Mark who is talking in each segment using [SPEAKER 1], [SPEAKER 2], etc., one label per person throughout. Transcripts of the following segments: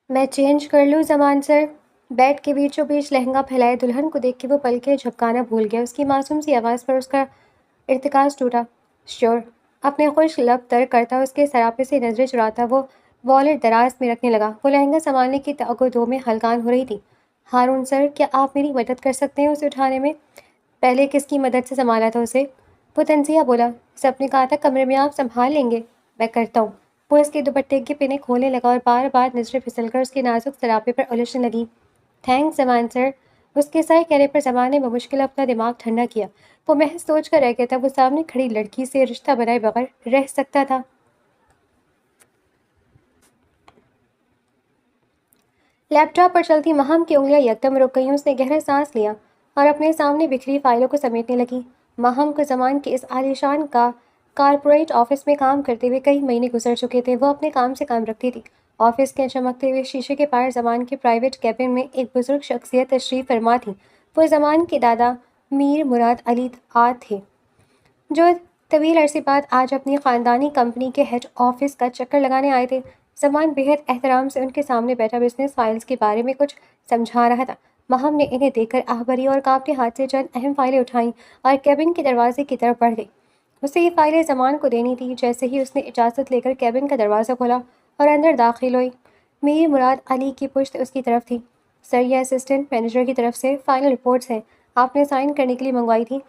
[SPEAKER 1] میں چینج کر لوں زمان سر؟ بیڈ کے بیچوں بیچ لہنگا پھیلائے دلہن کو دیکھ کے وہ پلکیں جھپکانا بھول گیا۔ اس کی معصوم سی آواز پر اس کا ارتکاز ٹوٹا۔ شور۔ اپنے خشک لب تر کرتا اس کے سراپے سے نظریں چراتا وہ والٹ دراز میں رکھنے لگا۔ وہ لہنگا سنبھالنے کی تگودو میں ہلکان ہو رہی تھی۔ ہارون سر، کیا آپ میری مدد کر سکتے ہیں اسے اٹھانے میں؟ پہلے کس کی مدد سے سنبھالا تھا اسے؟ وہ تنزیہ بولا۔ سب نے کہا تھا کمرے میں آپ سنبھال لیں گے۔ میں کرتا ہوں۔ وہ اس کے دوپٹے کے پنے کھولنے لگا اور بار بار نظریں پھسل کر اس کے نازک سراپے پر الجھنے لگیں۔ تھینکس زمان سر۔ اس کے سائے کہنے پر زمان نے بمشکل اپنا دماغ ٹھنڈا کیا۔ وہ محض سوچ کر رہ گیا تھا وہ سامنے کھڑی لڑکی سے رشتہ بنائے بغیر رہ سکتا تھا۔ لیپ ٹاپ پر چلتی مہم کی انگلیاں یکدم رک گئیں۔ اس نے گہرا سانس لیا اور اپنے سامنے بکھری فائلوں کو سمیٹنے لگی۔ مہم کو زمان کے اس عالیشان کا کارپوریٹ آفس میں کام کرتے ہوئے کئی مہینے گزر چکے تھے۔ وہ اپنے کام سے کام رکھتی تھی۔ آفس کے چمکتے ہوئے شیشے کے پار زمان کے پرائیویٹ کیبن میں ایک بزرگ شخصیت تشریف فرما تھی۔ وہ زمان کے دادا میر مراد علی تھے، جو طویل عرصے بعد آج اپنی خاندانی کمپنی کے ہیڈ آفس کا چکر لگانے آئے تھے۔ زمان بہت احترام سے ان کے سامنے بیٹھا بزنس فائلز کے بارے میں کچھ سمجھا رہا تھا۔ مہم نے انہیں دیکھ کر آہ بھری اور کانپتے ہاتھ سے چند اہم فائلیں اٹھائیں اور کیبن کے دروازے کی طرف بڑھ گئی۔ اسے یہ فائلیں زمان کو دینی تھی۔ جیسے ہی اس نے اجازت لے کر کیبن کا دروازہ کھولا اور اندر داخل ہوئی، میر مراد علی کی پشت اس کی طرف تھی۔ سر، یہ اسسٹنٹ مینیجر کی طرف سے فائنل رپورٹس ہیں، آپ نے سائن کرنے کے لیے منگوائی تھی،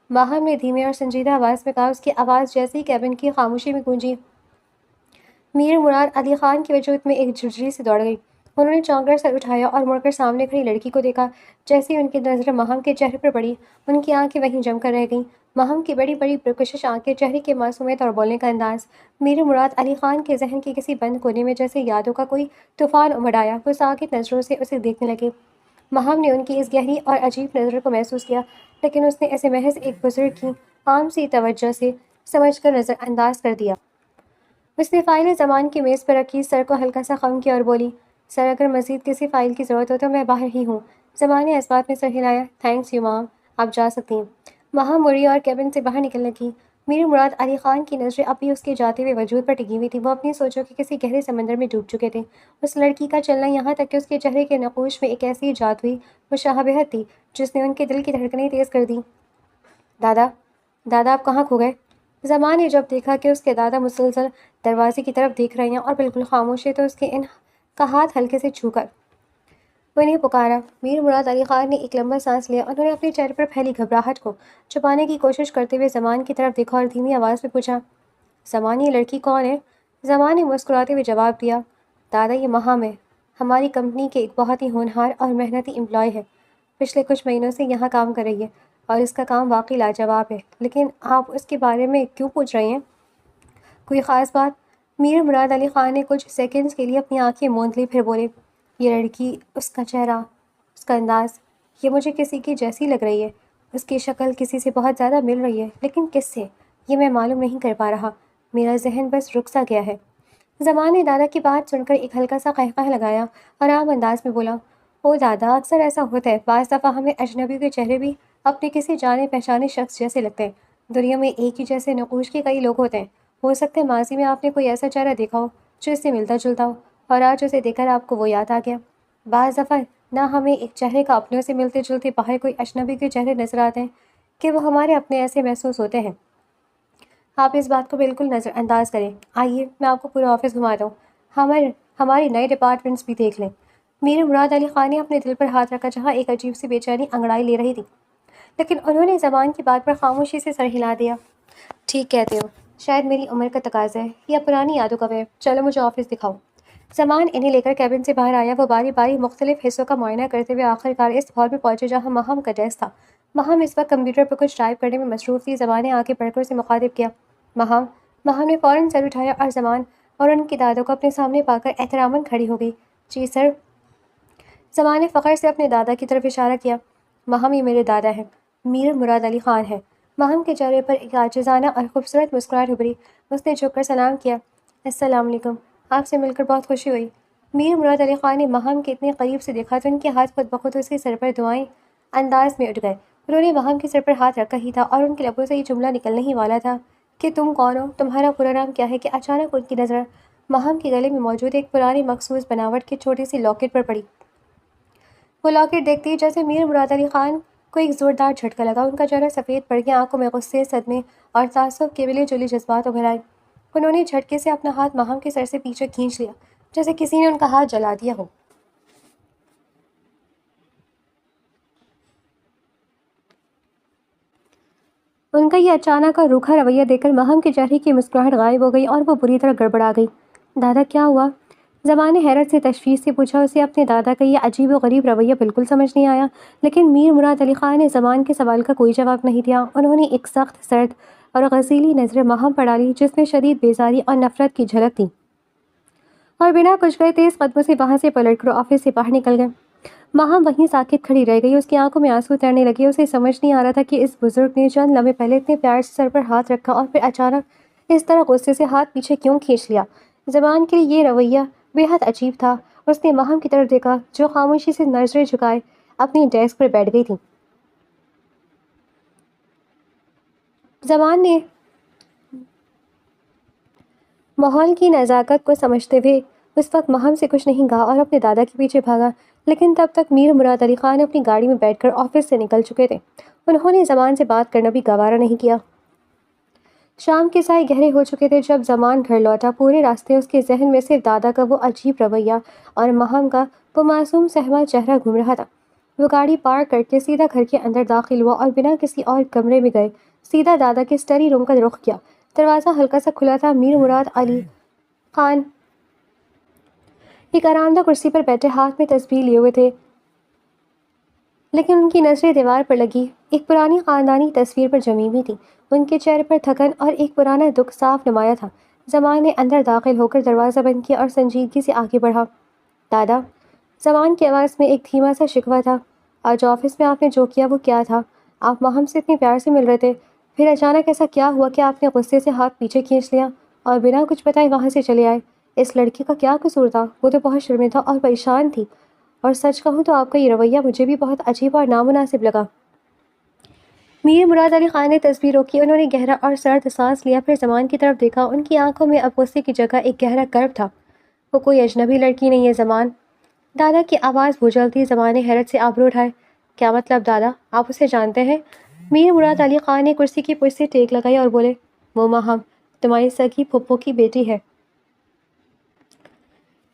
[SPEAKER 1] ماہم نے دھیمے اور سنجیدہ آواز میں کہا۔ اس کی آواز جیسے ہی کیبن کی خاموشی میں گونجی، میر مراد علی خان کے وجود میں ایک جھرجھری سی دوڑ گئی۔ انہوں نے چونک کر سر اٹھایا اور مڑ کر سامنے کھڑی لڑکی کو دیکھا۔ جیسے ہی ان کی نظر مہم کے چہرے پر پڑی، ان کی آنکھیں وہیں جم کر رہ گئیں۔ مہم کی بڑی بڑی پرکشش آنکھیں، چہرے کی معصومیت اور بولنے کا انداز، میر مراد علی خان کے ذہن کے کسی بند کونے میں جیسے یادوں کا کوئی طوفان امڑ آیا۔ وہ ساکت نظروں سے اسے دیکھنے لگے۔ مہم نے ان کی اس گہری اور عجیب نظر کو محسوس کیا، لیکن اس نے اسے محض ایک بزرگ کی عام سی توجہ سے سمجھ کر نظر انداز کر دیا۔ اس نے فائلیں زمان کی میز پر رکھی، سر کو ہلکا سا خم کیا اور بولی، سر اگر مزید کسی فائل کی ضرورت ہو تو میں باہر ہی ہوں۔ زمان نے اس بات میں سر ہلایا۔ تھینکس یو مام، آپ جا سکتی ہیں۔ مہم مڑی اور کیبن سے باہر نکلنے لگی۔ میر مراد علی خان کی نظریں اب بھی اس کے جاتے ہوئے وجود پر ٹکی ہوئی تھیں۔ وہ اپنی سوچوں کے کسی گہرے سمندر میں ڈوب چکے تھے۔ اس لڑکی کا چلنا، یہاں تک کہ اس کے چہرے کے نقوش میں ایک ایسی جادوئی مشابہت تھی جس نے ان کے دل کی دھڑکنیں تیز کر دیں۔ دادا، دادا آپ کہاں کھو گئے؟ زمان نے جب دیکھا کہ اس کے دادا مسلسل دروازے کی طرف دیکھ رہے ہیں اور بالکل خاموش ہے تو اس کے ان کا ہاتھ ہلکے سے چھو کر انہیں پکارا۔ میر مراد علی خان نے ایک لمبا سانس لیا۔ انہوں نے اپنے چہرے پر پھیلی گھبراہٹ کو چھپانے کی کوشش کرتے ہوئے زمان کی طرف دیکھا اور دھیمی آواز میں پوچھا، زمان، یہ لڑکی کون ہے؟ زمان نے مسکراتے ہوئے جواب دیا، دادا، یہ مہم ہے، ہماری کمپنی کے ایک بہت ہی ہونہار اور محنتی امپلائی ہے۔ پچھلے کچھ مہینوں سے یہاں کام کر رہی ہے اور اس کا کام واقعی لاجواب ہے۔ لیکن آپ اس کے بارے میں کیوں پوچھ رہے ہیں؟ کوئی خاص بات؟ میر مراد علی خان نے کچھ سیکنڈز کے لیے اپنی آنکھیں موند لی، پھر بولے، یہ لڑکی، اس کا چہرہ، اس کا انداز، یہ مجھے کسی کی جیسی لگ رہی ہے۔ اس کی شکل کسی سے بہت زیادہ مل رہی ہے، لیکن کس سے، یہ میں معلوم نہیں کر پا رہا۔ میرا ذہن بس رک سا گیا ہے۔ زمان نے دادا کی بات سن کر ایک ہلکا سا قہقہ لگایا اور عام انداز میں بولا، او دادا، اکثر ایسا ہوتا ہے، بعض دفعہ ہمیں اجنبی کے چہرے بھی اپنے کسی جانے پہچانے شخص جیسے لگتے ہیں۔ دنیا میں ایک ہی جیسے نقوش کے کئی لوگ ہوتے ہیں۔ ہو سکتا ہے ماضی میں آپ نے کوئی ایسا چہرہ دیکھا ہو جو اس سے ملتا جلتا ہو، اور آج اسے دیکھ کر آپ کو وہ یاد آ گیا۔ بعض دفعہ نہ ہمیں ایک چہرے کا اپنوں سے ملتے جلتے باہر کوئی اجنبی کے چہرے نظر آتے ہیں کہ وہ ہمارے اپنے ایسے محسوس ہوتے ہیں۔ آپ اس بات کو بالکل نظر انداز کریں۔ آئیے میں آپ کو پورا آفس گھماتا ہوں، ہماری نئے ڈپارٹمنٹس بھی دیکھ لیں۔ میر مراد علی خان نے اپنے دل پر ہاتھ رکھا جہاں ایک عجیب سی بے چینی انگڑائی لے رہی تھی، لیکن انہوں نے زبان کی بات پر خاموشی سے سر ہلا دیا۔ ٹھیک کہتے ہو، شاید میری عمر کا تقاضا ہے یا پرانی یادوں کا وہم، چلو مجھے آفس دکھاؤ۔ زمان انہیں لے کر کیبن سے باہر آیا۔ وہ باری باری مختلف حصوں کا معائنہ کرتے ہوئے آخر کار اس ہال میں پہنچے جہاں مہم کا ڈیسک تھا۔ مہم اس وقت کمپیوٹر پر کچھ ٹائپ کرنے میں مصروف تھی۔ زمان نے آگے بڑھ کر اسے مخاطب کیا، مہم نے فوراً سر اٹھایا اور زمان اور ان کی دادا کو اپنے سامنے پا کر احتراماً کھڑی ہو گئی۔ جی سر۔ زمان نے فخر سے اپنے دادا کی طرف اشارہ کیا۔ مہم، یہ میرے دادا ہیں، میر مراد علی خان ہے۔ مہم کے چہرے پر ایک عاجزانہ اور خوبصورت مسکراہٹ ابھری۔ اس نے جھک کر سلام کیا، السلام علیکم، آپ سے مل کر بہت خوشی ہوئی۔ میر مراد علی خان نے مہم کے اتنے قریب سے دیکھا تو ان کے ہاتھ خود بخود اس کے سر پر دعائیں انداز میں اٹھ گئے۔ انہوں نے مہم کے سر پر ہاتھ رکھا ہی تھا اور ان کے لبوں سے یہ جملہ نکلنے ہی والا تھا کہ تم کون ہو، تمہارا پورا نام کیا ہے، کہ اچانک ان کی نظر ماہم کے گلے میں موجود ایک پرانی مخصوص بناوٹ کی چھوٹی سی لاکٹ پر پڑی۔ وہ لاکٹ دیکھتی ہی جیسے میر مراد علی خان کو ایک زوردار جھٹکا لگا۔ ان کا چہرہ سفید پڑ گیا، آنکھوں میں غصے، صدمے اور تعصب کے ملے جلے جذبات ابھر آئے۔ انہوں نے جھٹکے سے اپنا ہاتھ ماہم کے سر سے پیچھے کھینچ لیا، جیسے کسی نے ان کا ہاتھ جلا دیا ہو۔ ان کا یہ اچانک اور روکھا رویہ دیکھ کر ماہم کے چہرے کی مسکراہٹ غائب ہو گئی اور وہ بری طرح گڑبڑا گئی۔ دادا کیا ہوا؟ زمان نے حیرت سے تشویش سے پوچھا۔ اسے اپنے دادا کا یہ عجیب و غریب رویہ بالکل سمجھ نہیں آیا، لیکن میر مراد علی خان نے زمان کے سوال کا کوئی جواب نہیں دیا۔ انہوں نے ایک سخت، سرد اور غضیلی نظر ماہم پر ڈالی جس میں شدید بیزاری اور نفرت کی جھلک تھی، اور بنا کچھ کہے تیز قدموں سے وہاں سے پلٹ کر آفس سے باہر نکل گئے۔ ماہم وہیں ساکت کھڑی رہ گئی، اس کی آنکھوں میں آنسو تیرنے لگے۔ اسے سمجھ نہیں آ رہا تھا کہ اس بزرگ نے چند لمحے پہلے اتنے پیار سے سر پر ہاتھ رکھا اور پھر اچانک اس طرح غصے سے ہاتھ پیچھے کیوں کھینچ لیا۔ زمان کے لیے یہ رویہ بے حد عجیب تھا۔ اس نے ماہم کی طرف دیکھا جو خاموشی سے نظریں جھکائے اپنی ڈیسک پر بیٹھ گئی تھی۔ زمان نے ماحول کی نزاکت کو سمجھتے ہوئے اس وقت ماہم سے کچھ نہیں کہا اور اپنے دادا کے پیچھے بھاگا، لیکن تب تک میر مراد علی خان اپنی گاڑی میں بیٹھ کر آفس سے نکل چکے تھے۔ انہوں نے زمان سے بات کرنا بھی گوارا نہیں کیا۔ شام کے سائے گہرے ہو چکے تھے جب زمان گھر لوٹا۔ پورے راستے اس کے ذہن میں صرف دادا کا وہ عجیب رویہ اور ماہم کا وہ معصوم سہما چہرہ گھوم رہا تھا۔ وہ گاڑی پارک کر کے سیدھا گھر کے اندر داخل ہوا اور بنا کسی اور کمرے میں گئے سیدھا دادا کے اسٹڈی روم کا رخ کیا۔ دروازہ ہلکا سا کھلا تھا۔ میر مراد علی خان ایک آرام دہ کرسی پر بیٹھے ہاتھ میں تسبیح لیے ہوئے تھے، لیکن ان کی نظریں دیوار پر لگی ایک پرانی خاندانی تصویر پر جمی ہوئی تھی۔ ان کے چہرے پر تھکن اور ایک پرانا دکھ صاف نمایاں تھا۔ زمان نے اندر داخل ہو کر دروازہ بند کیا اور سنجیدگی سے آگے بڑھا۔ دادا، زمان کی آواز میں ایک دھیما سا شکوہ تھا، آج آفس میں آپ نے جو کیا وہ کیا تھا؟ آپ ماہم سے اتنے پیار سے مل رہے تھے، پھر اچانک ایسا کیا ہوا کہ آپ نے غصے سے ہاتھ پیچھے کھینچ لیا اور بنا کچھ بتائے وہاں سے چلے آئے؟ اس لڑکی کا کیا قصور تھا؟ وہ تو بہت شرمندہ اور پریشان تھی، اور سچ کہوں تو آپ کا یہ رویہ مجھے بھی بہت عجیب اور نامناسب لگا۔ میر مراد علی خان نے تسبیح روکی۔ انہوں نے گہرا اور سرد سانس لیا، پھر زمان کی طرف دیکھا۔ ان کی آنکھوں میں اب غصے کی جگہ ایک گہرا کرب تھا۔ وہ کوئی اجنبی لڑکی نہیں ہے زمان؟ دادا کی آواز بھونچالتی زمان نے حیرت سے آبرو اٹھائے۔ کیا مطلب دادا؟ آپ اسے جانتے ہیں؟ میر مراد علی خان نے کرسی کی پشت سے ٹیک لگائی اور بولے، وہ ماہم تمہاری سگی پھپھو کی بیٹی ہے۔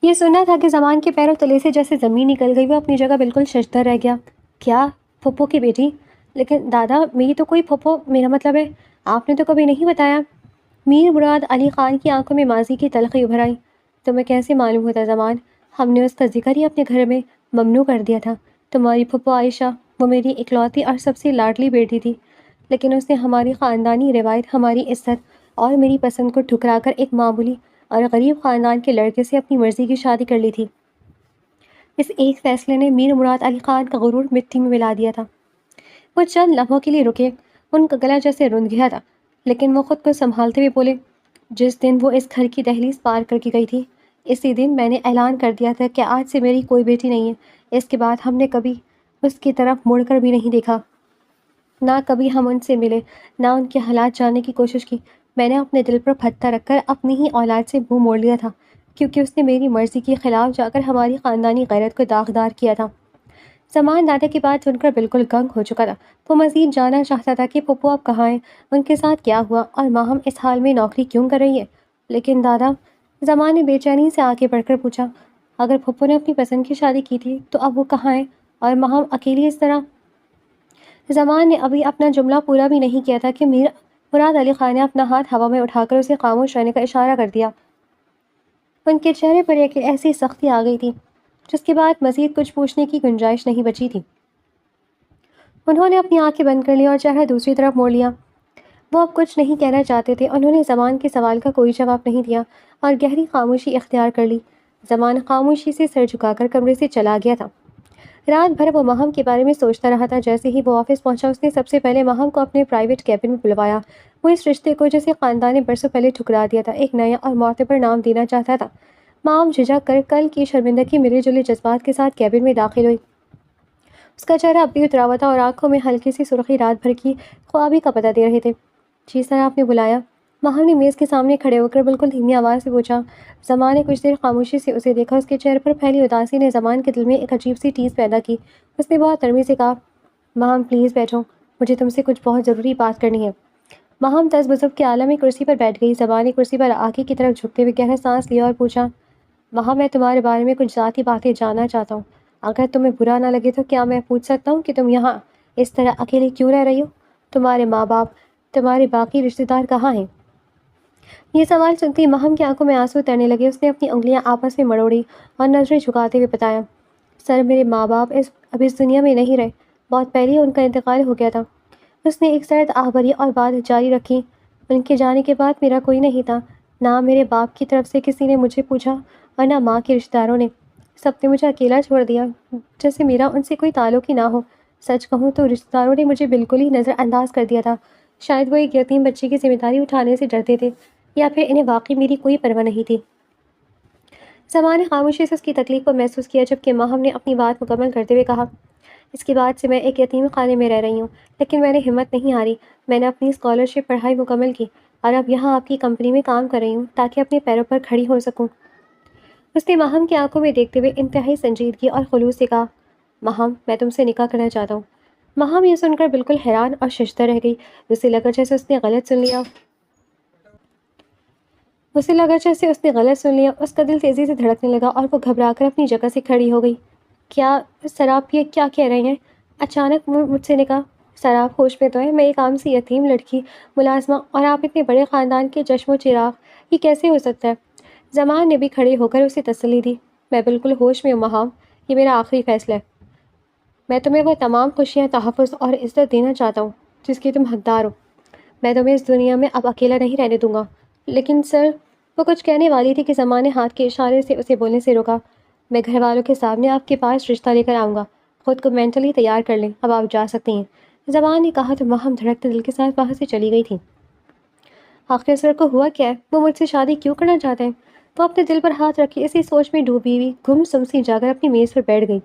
[SPEAKER 1] یہ سننا تھا کہ زمان کے پیروں تلے سے جیسے زمین نکل گئی۔ وہ اپنی جگہ بالکل ششدر رہ گیا۔ کیا پھپھو کی بیٹی؟ لیکن دادا میری تو کوئی پھپھو، میرا مطلب ہے آپ نے تو کبھی نہیں بتایا۔ میر مراد علی خان کی آنکھوں میں ماضی کی تلخی ابھر آئی۔ تمہیں کیسے معلوم ہوتا زمان؟ ہم نے اس کا ذکر ہی اپنے گھر میں ممنوع کر دیا تھا۔ تمہاری پھپھو عائشہ وہ میری اکلوتی اور سب سے لاڈلی بیٹی تھی، لیکن اس نے ہماری خاندانی روایت، ہماری عزت اور میری پسند کو ٹھکرا کر ایک معمولی اور غریب خاندان کے لڑکے سے اپنی مرضی کی شادی کر لی تھی۔ اس ایک فیصلے نے میر مراد علی خان کا غرور مٹی میں ملا دیا تھا۔ وہ چند لمحوں کے لیے رکے، ان کا گلا جیسے رند گیا تھا، لیکن وہ خود کو سنبھالتے ہوئے بولے، جس دن وہ اس گھر کی دہلیز پار کر کے گئی تھی، اسی دن میں نے اعلان کر دیا تھا کہ آج سے میری کوئی بیٹی نہیں ہے۔ اس کے بعد ہم نے کبھی اس کی طرف مڑ کر بھی نہیں دیکھا، نہ کبھی ہم ان سے ملے، نہ ان کے حالات جاننے کی کوشش کی۔ میں نے اپنے دل پر پتھر رکھ کر اپنی ہی اولاد سے منہ موڑ لیا تھا، کیونکہ اس نے میری مرضی کے خلاف جا کر ہماری خاندانی غیرت کو داغدار کیا تھا۔ زمان دادا کی بات سن کر بالکل گنگ ہو چکا تھا۔ وہ مزید جاننا چاہتا تھا کہ پھپھو اب کہاں ہیں، ان کے ساتھ کیا ہوا، اور ماہم اس حال میں نوکری کیوں کر رہی ہے۔ لیکن دادا، زمان نے بے چینی سے آگے بڑھ کر پوچھا، اگر پھپھو نے اپنی پسند کی شادی کی تھی تو اب وہ کہاں ہیں، اور ماہم اکیلی اس طرح؟ زمان نے ابھی اپنا جملہ پورا بھی نہیں کیا تھا کہ میر مراد علی خان نے اپنا ہاتھ ہوا میں اٹھا کر اسے خاموش رہنے کا اشارہ کر دیا۔ ان کے چہرے پر ایک ایسی سختی آ گئی تھی جس کے بعد مزید کچھ پوچھنے کی گنجائش نہیں بچی تھی۔ انہوں نے اپنی آنکھیں بند کر لی اور چہرہ دوسری طرف موڑ لیا۔ وہ اب کچھ نہیں کہنا چاہتے تھے۔ انہوں نے زمان کے سوال کا کوئی جواب نہیں دیا اور گہری خاموشی اختیار کر لی۔ زمان خاموشی سے سر جھکا کر کمرے سے چلا گیا تھا۔ رات بھر وہ ماہم کے بارے میں سوچتا رہا تھا۔ جیسے ہی وہ آفس پہنچا اس نے سب سے پہلے ماہم کو اپنے پرائیویٹ کیبن میں بلوایا۔ وہ اس رشتے کو جسے خاندان نے برسوں پہلے ٹھکرا دیا تھا ایک نیا اور معتبر نام دینا چاہتا تھا۔ ماہم جھجک کر کل کی شرمندگی ملے جلے جذبات کے ساتھ کیبن میں داخل ہوئی۔ اس کا چہرہ اب بھی اترا ہوا تھا اور آنکھوں میں ہلکی سی سرخی رات بھر کی خوابی کا پتہ دے رہے تھے۔ جی سر، آپ نے بلایا؟ ماہم نے میز کے سامنے کھڑے ہو کر بالکل دھیمی آواز سے پوچھا۔ زمان نے کچھ دیر خاموشی سے اسے دیکھا۔ اس کے چہرے پر پھیلی اداسی نے زمان کے دل میں ایک عجیب سی ٹیس پیدا کی۔ اس نے بہت نرمی سے کہا، ماہم پلیز بیٹھو، مجھے تم سے کچھ بہت ضروری بات کرنی ہے۔ ماہم تذبذب کے عالم میں کرسی پر بیٹھ گئی۔ زمان نے کرسی پر آگے کی طرف جھکتے ہوئے گہرا سانس لیا اور پوچھا، ماہم میں تمہارے بارے میں کچھ ذاتی باتیں جاننا چاہتا ہوں۔ اگر تمہیں برا نہ لگے تو کیا میں پوچھ سکتا ہوں کہ تم یہاں اس طرح اکیلے کیوں رہ رہی ہو؟ تمہارے ماں باپ، تمہارے باقی رشتہ دار کہاں ہیں؟ یہ سوال سنتی ماہم کی آنکھوں میں آنسو اترنے لگے۔ اس نے اپنی انگلیاں آپس میں مروڑی اور نظریں جھکاتے ہوئے بتایا، سر میرے ماں باپ اب اس دنیا میں نہیں رہے، بہت پہلے ان کا انتقال ہو گیا تھا۔ اس نے ایک سرد آہ بھری اور بات جاری رکھی، ان کے جانے کے بعد میرا کوئی نہیں تھا، نہ میرے باپ کی طرف سے کسی نے مجھے پوچھا اور نہ ماں کے رشتہ داروں نے۔ سب نے مجھے اکیلا چھوڑ دیا، جیسے میرا ان سے کوئی تعلق ہی نہ ہو۔ سچ کہوں تو رشتہ داروں نے مجھے بالکل ہی نظر انداز کر دیا تھا۔ شاید وہ ایک یتیم بچی کی ذمہ داری اٹھانے سے ڈرتے تھے، یا پھر انہیں واقعی میری کوئی پرواہ نہیں تھی۔ زمان نے خاموشی سے اس کی تکلیف کو محسوس کیا، جبکہ ماہم نے اپنی بات مکمل کرتے ہوئے کہا، اس کے بعد سے میں ایک یتیم خانے میں رہ رہی ہوں، لیکن میں نے ہمت نہیں ہاری۔ میں نے اپنی اسکالرشپ پڑھائی مکمل کی اور اب یہاں آپ کی کمپنی میں کام کر رہی ہوں تاکہ اپنے پیروں پر کھڑی ہو سکوں۔ اس نے ماہم کی آنکھوں میں دیکھتے ہوئے انتہائی سنجیدگی اور خلوص سے کہا، ماہم میں تم سے نکاح کرنا چاہتا ہوں۔ ماہم یہ سن کر بالکل حیران اور ششدر رہ گئی۔ اسے لگا جیسے اس نے غلط سن لیا۔ اس کا دل تیزی سے دھڑکنے لگا اور وہ گھبرا کر اپنی جگہ سے کھڑی ہو گئی۔ کیا سر آپ یہ کیا کہہ رہے ہیں؟ اچانک مجھ سے نے کہا، سر آپ ہوش میں تو ہیں؟ میں ایک عام سی یتیم لڑکی ملازمہ، اور آپ اتنے بڑے خاندان کے چشم و چراغ، یہ کیسے ہو سکتا ہے؟ زمان نے بھی کھڑے ہو کر اسے تسلی دی، میں بالکل ہوش میں ہوں ماہم، یہ میرا آخری فیصلہ ہے۔ میں تمہیں وہ تمام خوشیاں، تحفظ اور عزت دینا چاہتا ہوں جس کی تم حقدار ہو۔ میں تمہیں اس دنیا میں اب اکیلا نہیں رہنے دوں گا۔ لیکن سر، وہ کچھ کہنے والی تھی کہ زمان نے ہاتھ کے اشارے سے اسے بولنے سے روکا۔ میں گھر والوں کے سامنے آپ کے پاس رشتہ لے کر آؤں گا، خود کو مینٹلی تیار کر لیں، اب آپ جا سکتی ہیں۔ زمان نے کہا تو ماہم دھڑکتے دل کے ساتھ وہاں سے چلی گئی تھی۔ آخر سر کو ہوا کیا ہے؟ وہ مجھ سے شادی کیوں کرنا چاہتے ہیں؟ وہ اپنے دل پر ہاتھ رکھے اسی سوچ میں ڈوبی ہوئی گم سم سی جا کر اپنی میز پر بیٹھ گئی۔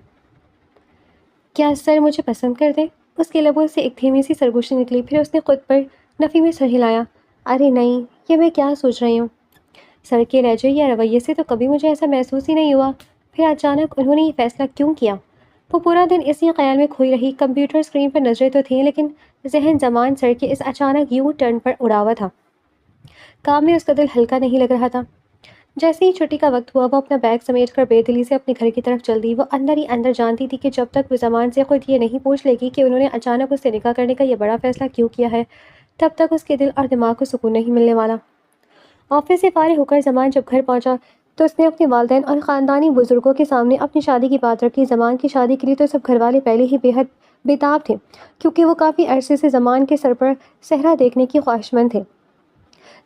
[SPEAKER 1] کیا سر مجھے پسند کر دیں؟ اس کے لبوں سے ایک دھیمی سی سرگوشی نکلی، پھر اس نے خود پر نفی میں سر ہلایا۔ ارے نہیں، یہ میں کیا سوچ رہی ہوں؟ سر کے لہجے یا رویے سے تو کبھی مجھے ایسا محسوس ہی نہیں ہوا۔ پھر اچانک انہوں نے یہ فیصلہ کیوں کیا؟ وہ پورا دن اسی خیال میں کھوئی رہی۔ کمپیوٹر اسکرین پر نظریں تو تھیں، لیکن ذہن زمان سر کے اس اچانک یو ٹرن پر اڑا ہوا تھا۔ کام میں اس کا دل ہلکا نہیں لگ رہا تھا۔ جیسے ہی چھٹی کا وقت ہوا، وہ اپنا بیگ سمیٹ کر بے دلی سے اپنے گھر کی طرف چل دی۔ وہ اندر ہی اندر جانتی تھی کہ جب تک وہ زمان سے خود یہ نہیں پوچھ لے گی کہ انہوں نے اچانک اس سے نکاح کرنے کا یہ بڑا فیصلہ کیوں کیا ہے، تب تک اس کے دل اور دماغ کو سکون نہیں ملنے والا۔ آفس سے فارغ ہو کر زمان جب گھر پہنچا تو اس نے اپنے والدین اور خاندانی بزرگوں کے سامنے اپنی شادی کی بات رکھی۔ زمان کی شادی کے لیے تو سب گھر والے پہلے ہی بے حد بےتاب تھے، کیونکہ وہ کافی عرصے سے زمان کے سر پر صحرا دیکھنے کی خواہشمند تھے۔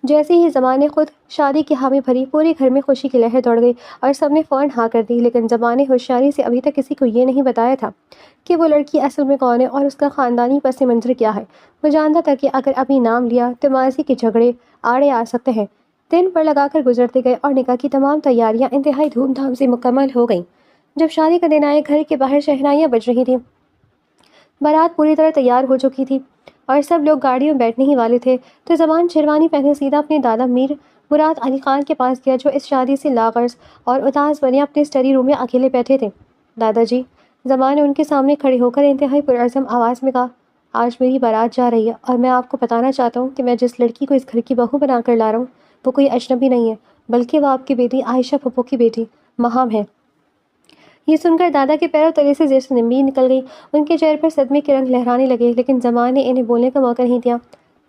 [SPEAKER 1] جیسے ہی زمان نے خود شادی کی حامی بھری، پورے گھر میں خوشی کی لہر دوڑ گئی اور سب نے فوراً ہاں کر دی۔ لیکن زمان نے ہوشیاری سے ابھی تک کسی کو یہ نہیں بتایا تھا کہ وہ لڑکی اصل میں کون ہے اور اس کا خاندانی پس منظر کیا ہے۔ وہ جانتا تھا کہ اگر ابھی نام لیا تو ماضی کے جھگڑے آڑے آ سکتے ہیں۔ دن پر لگا کر گزرتے گئے اور نکاح کی تمام تیاریاں انتہائی دھوم دھام سے مکمل ہو گئیں۔ جب شادی کا دن آئے، گھر کے باہر شہنائیاں بج رہی تھیں، بارات پوری طرح تیار ہو چکی تھی اور سب لوگ گاڑیوں میں بیٹھنے ہی والے تھے، تو زمان شیروانی پہنے سیدھا اپنے دادا میر مراد علی خان کے پاس گیا، جو اس شادی سے لاغرض اور اداس بنے اپنے اسٹڈی روم میں اکیلے بیٹھے تھے۔ دادا جی، زمان نے ان کے سامنے کھڑے ہو کر انتہائی پرعزم آواز میں کہا، آج میری بارات جا رہی ہے اور میں آپ کو بتانا چاہتا ہوں کہ میں جس لڑکی کو اس گھر کی بہو بنا کر لا رہا ہوں وہ کوئی اجنبی نہیں ہے، بلکہ وہ آپ کی بیٹی عائشہ پھپھو کی بیٹی ماہم ہے۔ یہ سن کر دادا کے پیروں تلے سے زیر سے نمی نکل گئی۔ ان کے چہرے پر صدمے کے رنگ لہرانے لگے، لیکن زمان نے انہیں بولنے کا موقع نہیں دیا۔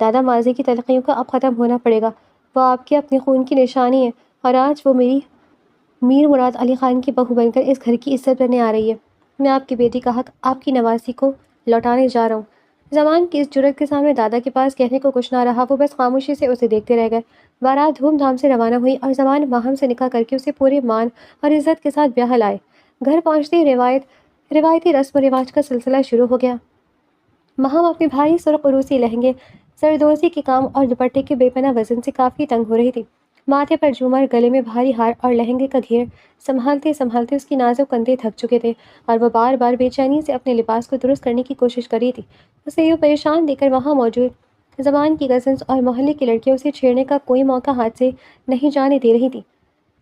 [SPEAKER 1] دادا، ماضی کی تلخیوں کا اب ختم ہونا پڑے گا، وہ آپ کے اپنے خون کی نشانی ہے، اور آج وہ میری میر مراد علی خان کی بہو بن کر اس گھر کی عزت بننے آ رہی ہے۔ میں آپ کی بیٹی کا حق آپ کی نوازی کو لوٹانے جا رہا ہوں۔ زمان کی اس جرأت کے سامنے دادا کے پاس کہنے کو کچھ نہ رہا۔ وہ بس خاموشی سے اسے دیکھتے رہ گئے۔ بارات دھوم دھام سے روانہ ہوئی اور زمان ماہم سے نکاح کر کے اسے پورے مان اور عزت کے ساتھ بیاہ لائے۔ گھر پہنچتے ہی روایتی رسم و رواج کا سلسلہ شروع ہو گیا۔ ماہم اپنے بھاری سرخ عروسی لہنگے، زردوزی کے کام اور دوپٹے کے بے پناہ وزن سے کافی تنگ ہو رہی تھی۔ ماتھے پر جھومر، گلے میں بھاری ہار اور لہنگے کا گھیر سنبھالتے سنبھالتے اس کی نازک کندھے تھک چکے تھے، اور وہ بار بے چینی سے اپنے لباس کو درست کرنے کی کوشش کر رہی تھی۔ اسے یوں پریشان دیکھ کر وہاں موجود زمان کی کزنس اور محلے کی لڑکیاں اسے چھیڑنے کا کوئی موقع ہاتھ سے نہیں جانے دے رہی تھی۔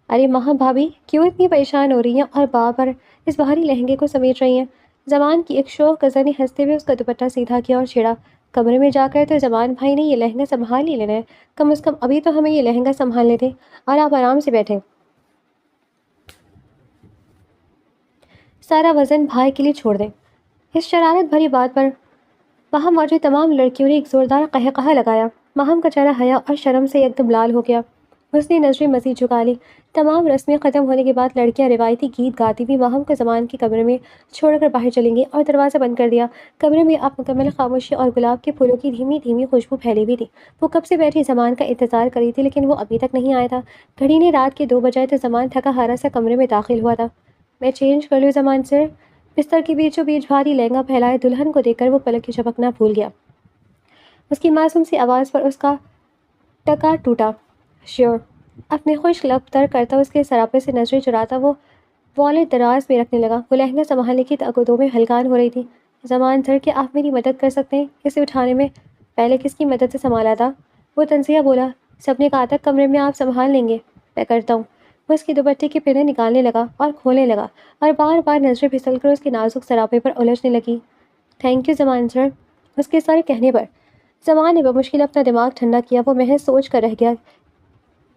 [SPEAKER 1] ارے ماں بھابھی کیوں اتنی پریشان ہو رہی ہیں اور بار بار اس بھاری لہنگے کو سمیٹ رہی ہیں؟ زمان کی ایک شوخ کزن نے ہنستے ہوئے اس کا دوپٹہ سیدھا کیا اور چھیڑا، کمرے میں جا کر تو زمان بھائی نے یہ لہنگا سنبھال ہی لینا ہے، کم از کم ابھی تو ہمیں یہ لہنگا سنبھالنے دیں اور آپ آرام سے بیٹھیں۔ سارا وزن بھائی کے لیے چھوڑ دیں۔ اس شرارت بھری بات پر وہاں موجود تمام لڑکیوں نے ایک زوردار قہقہہ لگایا۔ ماہم کا چہرہ حیا اور شرم سے ایک دم لال ہو گیا۔ اس نے نظریں مزید جھکا لی۔ تمام رسمیں ختم ہونے کے بعد لڑکیاں روایتی گیت گاتی ہوئی ماہم کو زمان کے کمرے میں چھوڑ کر باہر چلیں گی اور دروازہ بند کر دیا۔ کمرے میں اب مکمل خاموشی اور گلاب کے پھولوں کی دھیمی دھیمی خوشبو پھیلی ہوئی تھی۔ وہ کب سے بیٹھی زمان کا انتظار کر رہی تھی لیکن وہ ابھی تک نہیں آیا تھا۔ گھڑی نے رات کے 2 بجائے تو زمان تھکا ہارا سا کمرے میں داخل ہوا تھا۔ میں چینج کر لوں زمان سر؟ بستر کے بیچوں بیچ بھاری لہنگا پھیلائے دلہن کو دیکھ کر وہ پلک کی جھپکنا بھول گیا۔ اس کی معصوم سی آواز پر اس کا ٹکا ٹوٹا۔ شیور۔ اپنے خشک لب تر کرتا اس کے سراپے سے نظریں چراتا وہ والٹ دراز میں رکھنے لگا۔ وہ لہنگا سنبھالنے کی تگودوں میں ہلکان ہو رہی تھی۔ زمان سر کیا آپ میری مدد کر سکتے ہیں اسے اٹھانے میں؟ پہلے کس کی مدد سے سنبھالا تھا؟ وہ تنزیہ بولا، سب نے کہا تھا کمرے میں آپ سنبھال لیں گے۔ میں کرتا ہوں۔ وہ اس کی دوپٹے کی پنیں نکالنے لگا اور کھولنے لگا اور بار بار نظریں پھسل کر اس کے نازک سراپے پر الجھنے لگی۔ تھینک یو زمان سر۔ اس کے سارے کہنے پر زمان نے بمشکل اپنا دماغ ٹھنڈا کیا۔ وہ محض سوچ کر رہ گیا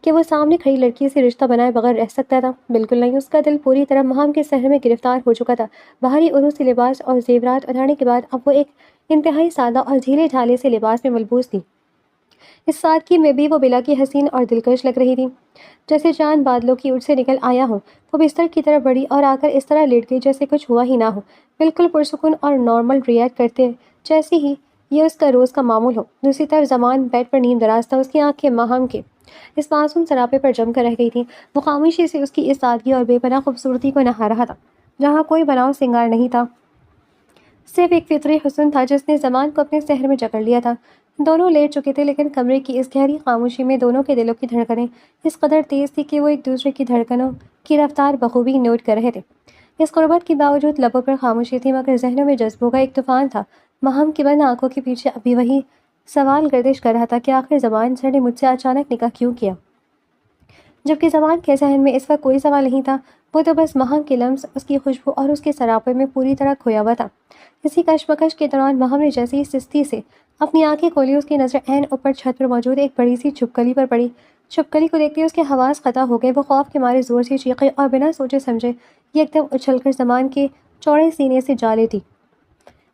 [SPEAKER 1] کہ وہ سامنے کھڑی لڑکی سے رشتہ بنائے بغیر رہ سکتا تھا۔ بالکل نہیں، اس کا دل پوری طرح مہام کے سحر میں گرفتار ہو چکا تھا۔ باہری عروسی لباس اور زیورات اتارنے کے بعد اب وہ ایک انتہائی سادہ اور ڈھیلے ڈھالے سے لباس میں ملبوس تھی۔ اس سادگی میں بھی وہ بلا کی حسین اور دلکش لگ رہی تھی، جیسے چاند بادلوں کی اڑ سے نکل آیا ہو۔ وہ بستر کی طرف بڑھی اور آ کر اس طرح لیٹ گئی جیسے کچھ ہوا ہی نہ ہو، بالکل پرسکون اور نارمل ریئیکٹ کرتے جیسے ہی یہ اس کا روز کا معمول ہو۔ دوسری طرف زمان بیڈ پر نیم دراز تھا۔ اس کی آنکھیں ماہم کے اس معصوم سراپے پر جم کر رہ گئی تھیں۔ وہ خاموشی سے اس کی اس سادگی اور بے پناہ خوبصورتی کو نہا رہا تھا، جہاں کوئی بناؤ سنگار نہیں تھا، صرف ایک فطری حسن تھا جس نے زمان کو اپنے سحر میں جکڑ لیا تھا۔ دونوں لیٹ چکے تھے لیکن کمرے کی اس گہری خاموشی میں دونوں کے دلوں کی دھڑکنیں اس قدر تیز تھی کہ وہ ایک دوسرے کی دھڑکنوں کی رفتار بخوبی نوٹ کر رہے تھے۔ اس قربت کے باوجود لبوں پر خاموشی تھی مگر ذہنوں میں جذبوں کا ایک طوفان تھا۔ ماہم کی بند آنکھوں کے پیچھے ابھی وہی سوال گردش کر رہا تھا کہ آخر زمان سر نے مجھ سے اچانک نکاح کیوں کیا، جبکہ زمان کے ذہن میں اس وقت کوئی سوال نہیں تھا۔ وہ تو بس ماہم کے لمس، اس کی خوشبو اور اس کے سراپے میں پوری طرح کھویا ہوا تھا۔ اسی کشمکش کے دوران ماہم نے جیسے ہی سستی سے اپنی آنکھیں کھولی، اس کی نظر عین اوپر چھت پر موجود ایک بڑی سی چھپکلی پر پڑی۔ چھپکلی کو دیکھتے اس کے حواس قطع ہو گئے۔ وہ خوف کے مارے زور سے چیخے اور بنا سوچے سمجھے ایک دم اچھل کر زمان کے چوڑے سینے سے جا لیتی۔